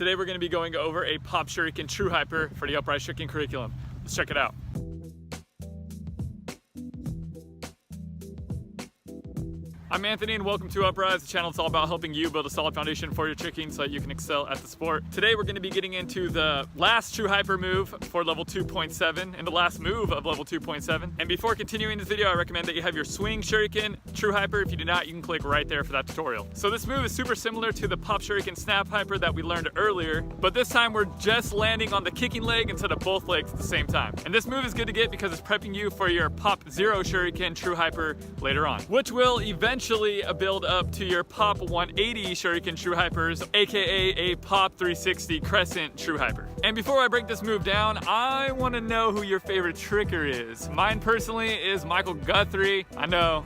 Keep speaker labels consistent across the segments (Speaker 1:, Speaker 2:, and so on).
Speaker 1: Today we're going to be going over a Pop Shuriken True Hyper for the Upraiz Tricking curriculum. Let's check it out. I'm Anthony and welcome to Upraiz, the channel that's all about helping you build a solid foundation for your tricking so that you can excel at the sport. Today we're going to be getting into the last True Hyper move for level 2.7 and the last move of level 2.7. And before continuing this video, I recommend that you have your Swing Shuriken True Hyper. If you do not, you can click right there for that tutorial. So this move is super similar to the Pop Shuriken Snap Hyper that we learned earlier, but this time we're just landing on the kicking leg instead of both legs at the same time. And this move is good to get because it's prepping you for your Pop Zero Shuriken True Hyper later on, which will eventually build up to your Pop 180 Shuriken True Hypers, aka a Pop 360 Crescent True Hyper. And before I break this move down, I want to know who your favorite tricker is. Mine personally is Michael Guthrie. I know,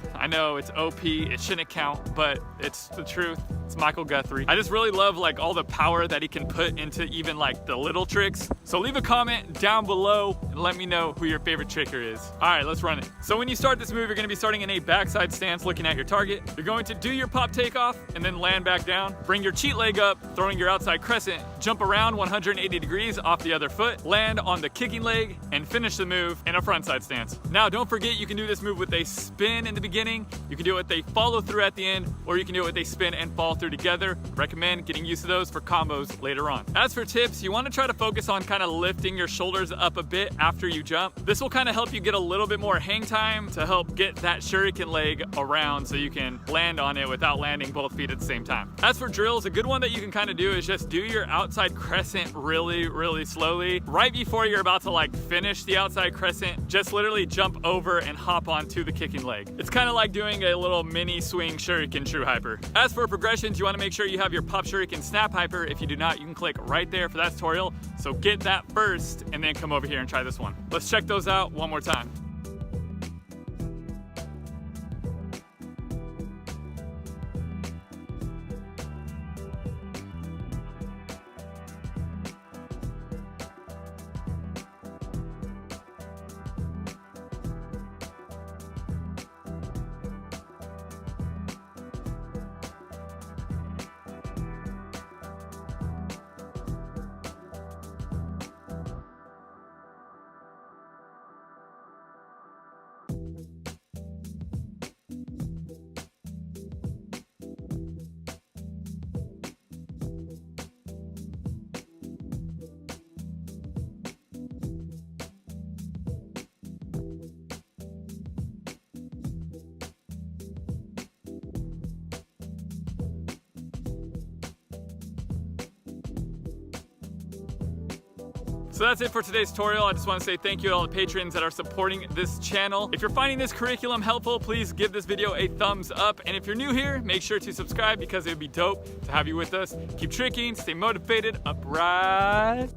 Speaker 1: it's OP, it shouldn't count, but it's the truth. It's Michael Guthrie. I just really love like all the power that he can put into even like the little tricks. So leave a comment down below and let me know who your favorite tricker is. All right, let's run it. So when you start this move, you're gonna be starting in a backside stance looking at your target. You're going to do your pop takeoff and then land back down. Bring your cheat leg up, throwing your outside crescent, jump around 180 degrees off the other foot, land on the kicking leg, and finish the move in a frontside stance. Now, don't forget you can do this move with a spin in the beginning, you can do it with a follow through at the end, or you can do it with a spin and fall through together. Recommend getting used to those for combos later on. As for tips, you want to try to focus on kind of lifting your shoulders up a bit after you jump. This will kind of help you get a little bit more hang time to help get that shuriken leg around so you can land on it without landing both feet at the same time. As for drills, a good one that you can kind of do is just do your outside crescent really slowly. Right before you're about to like finish the outside crescent, just literally jump over and hop onto the kicking leg. It's kind of like doing a little mini swing shuriken True Hyper. As for progressions, you want to make sure you have your Pop Shuriken Snap Hyper. If you do not, you can click right there for that tutorial. So get that first and then come over here and try this one. Let's check those out one more time. So that's it for today's tutorial. I just want to say thank you to all the patrons that are supporting this channel. If you're finding this curriculum helpful, please give this video a thumbs up. And if you're new here, make sure to subscribe because it would be dope to have you with us. Keep tricking, stay motivated, Upraiz.